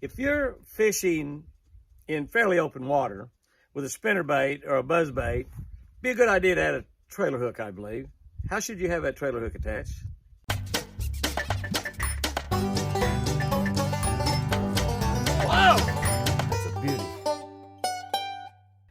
If you're fishing in fairly open water with a spinnerbait or a buzzbait, be a good idea to add a trailer hook, I believe. How should you have that trailer hook attached? Wow! That's a beauty.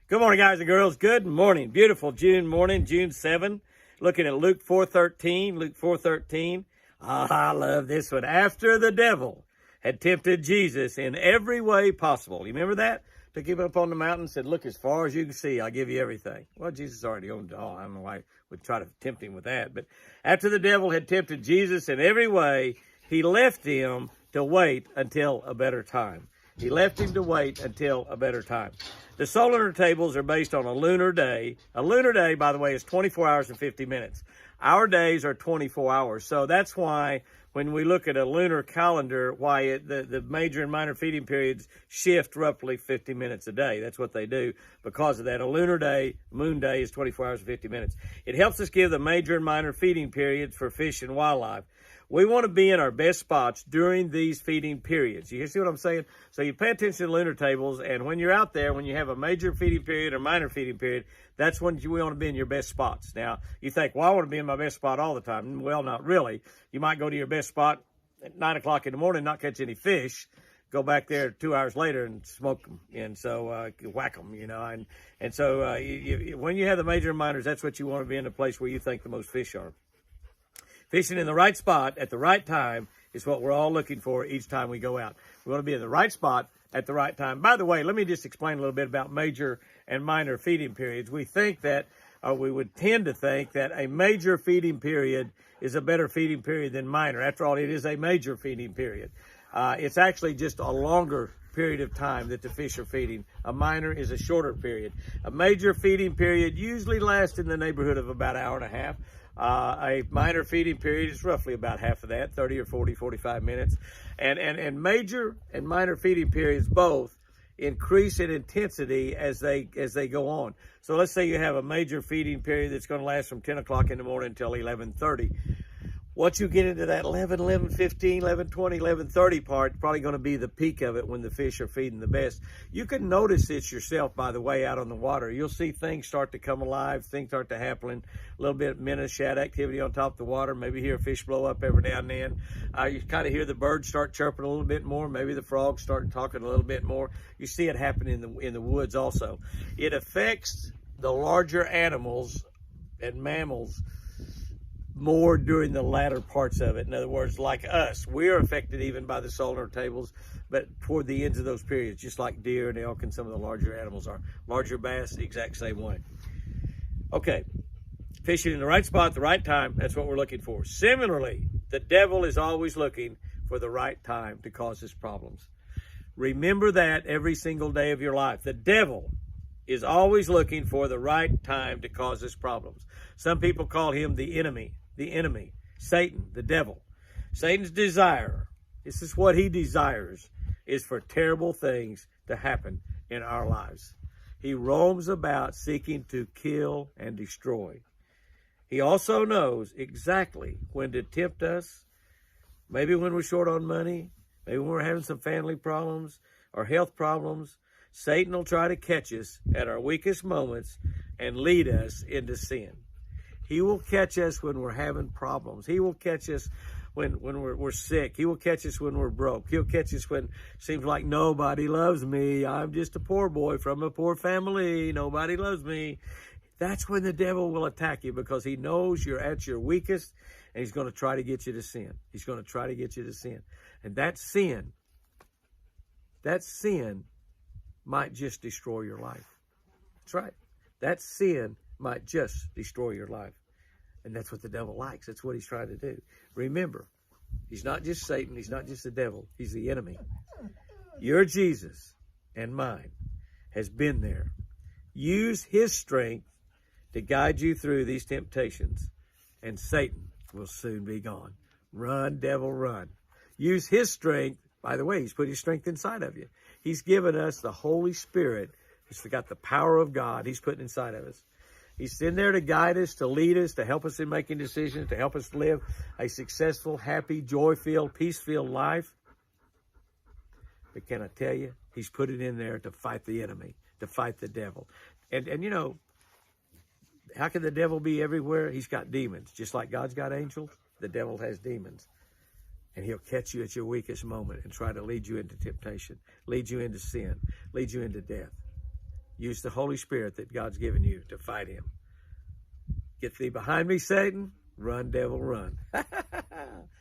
Good morning, guys and girls. Good morning. Beautiful June morning, June 7. Looking at Luke 4:13. Luke 4:13. I love this one. After the devil had tempted Jesus in every way possible. You remember that? Took him up on the mountain and said, look, as far as you can see, I'll give you everything. Well, Jesus already owned it all. I don't know why I would try to tempt him with that. But after the devil had tempted Jesus in every way, he left him to wait until a better time. He left him to wait until a better time. The solar tables are based on a lunar day. A lunar day, by the way, is 24 hours and 50 minutes. Our days are 24 hours. So that's why when we look at a lunar calendar, why the major and minor feeding periods shift roughly 50 minutes a day. That's what they do because of that. A lunar day, moon day, is 24 hours and 50 minutes. It helps us give the major and minor feeding periods for fish and wildlife. We want to be in our best spots during these feeding periods. You see what I'm saying? So you pay attention to lunar tables, and when you're out there, when you have a major feeding period or minor feeding period, that's when you want to be in your best spots. Now, you think, well, I want to be in my best spot all the time. Well, not really. You might go to your best spot at 9 o'clock in the morning, not catch any fish, go back there 2 hours later and smoke them, and so whack them, you know. And so when you have the major and minors, that's what you want to be in a place where you think the most fish are. Fishing in the right spot at the right time is what we're all looking for each time we go out. We want to be in the right spot at the right time. By the way, let me just explain a little bit about major and minor feeding periods. We think that, we would tend to think that a major feeding period is a better feeding period than minor. After all, it is a major feeding period. It's actually just a longer period of time that the fish are feeding. A minor is a shorter period. A major feeding period usually lasts in the neighborhood of about an hour and a half. A minor feeding period is roughly about half of that, 30 or 40, 45 minutes. And major and minor feeding periods both increase in intensity as they go on. So let's say you have a major feeding period that's going to last from 10 o'clock in the morning until 11:30. Once you get into that 11, 11:15, 11:20, 11:30 part, probably going to be the peak of it when the fish are feeding the best. You can notice this yourself, by the way, out on the water. You'll see things start to come alive, things start to happen, a little bit minnow shad activity on top of the water, maybe hear a fish blow up every now and then. You kind of hear the birds start chirping a little bit more, maybe the frogs start talking a little bit more. You see it happen in the woods also. It affects the larger animals and mammals more during the latter parts of it. In other words, like us, we're affected even by the solar tables, but toward the ends of those periods, just like deer and elk and some of the larger animals are. Larger bass, the exact same way. Okay, fishing in the right spot at the right time, that's what we're looking for. Similarly, the devil is always looking for the right time to cause us problems. Remember that every single day of your life. The devil is always looking for the right time to cause us problems. Some people call him the enemy. The enemy, Satan, the devil. Satan's desire, this is what he desires, is for terrible things to happen in our lives. He roams about seeking to kill and destroy. He also knows exactly when to tempt us, maybe when we're short on money, maybe when we're having some family problems or health problems. Satan will try to catch us at our weakest moments and lead us into sin. He will catch us when we're having problems. He will catch us when we're sick. He will catch us when we're broke. He'll catch us when it seems like nobody loves me. I'm just a poor boy from a poor family. Nobody loves me. That's when the devil will attack you because he knows you're at your weakest and he's going to try to get you to sin. He's going to try to get you to sin. And that sin might just destroy your life. That's right. That sin might just destroy your life. And that's what the devil likes. That's what he's trying to do. Remember, he's not just Satan. He's not just the devil. He's the enemy. Your Jesus and mine has been there. Use his strength to guide you through these temptations, and Satan will soon be gone. Run, devil, run. Use his strength. By the way, he's put his strength inside of you. He's given us the Holy Spirit. He's got the power of God he's put inside of us. He's in there to guide us, to lead us, to help us in making decisions, to help us live a successful, happy, joy-filled, peace-filled life. But can I tell you, he's put it in there to fight the enemy, to fight the devil. And you know, how can the devil be everywhere? He's got demons. Just like God's got angels, the devil has demons. And he'll catch you at your weakest moment and try to lead you into temptation, lead you into sin, lead you into death. Use the Holy Spirit that God's given you to fight him. Get thee behind me, Satan. Run, devil, run.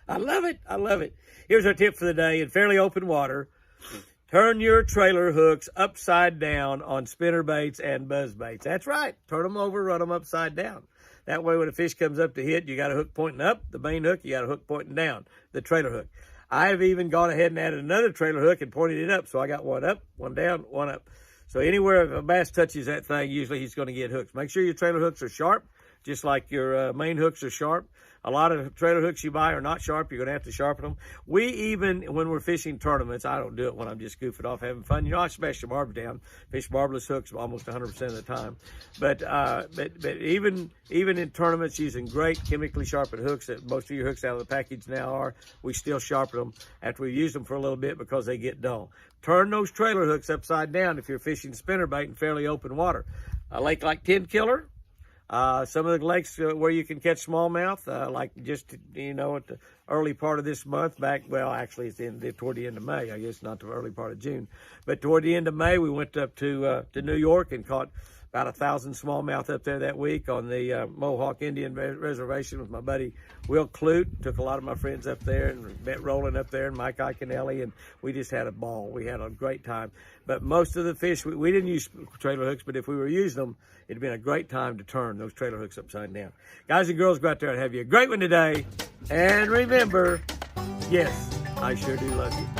I love it. I love it. Here's our tip for the day. In fairly open water, turn your trailer hooks upside down on spinner baits and buzz baits. That's right. Turn them over, run them upside down. That way, when a fish comes up to hit, you got a hook pointing up, the main hook, you got a hook pointing down, the trailer hook. I've even gone ahead and added another trailer hook and pointed it up. So I got one up, one down, one up. So anywhere if a bass touches that thing, usually he's going to get hooks. Make sure your trailer hooks are sharp, just like your main hooks are sharp. A lot of trailer hooks you buy are not sharp. You're going to have to sharpen them. We even, when we're fishing tournaments, I don't do it when I'm just goofing off having fun. You know, I smash the barbs down, fish barbless hooks almost 100% of the time. But even in tournaments using great chemically sharpened hooks that most of your hooks out of the package now are, we still sharpen them after we've used them for a little bit because they get dull. Turn those trailer hooks upside down if you're fishing spinnerbait in fairly open water. A lake like 10 Killer, some of the lakes where you can catch smallmouth, like just, you know, at the early part of this month actually it's toward the end of May, I guess, not the early part of June. But toward the end of May, we went up to New York and caught about 1,000 smallmouth up there that week on the Mohawk Indian Reservation with my buddy Will Clute. Took a lot of my friends up there and met Roland up there and Mike Iaconelli, and we just had a ball. We had a great time. But most of the fish, we didn't use trailer hooks, but if we were using them, it'd been a great time to turn those trailer hooks upside down. Guys and girls, go out there and have you a great one today. And remember, yes, I sure do love you.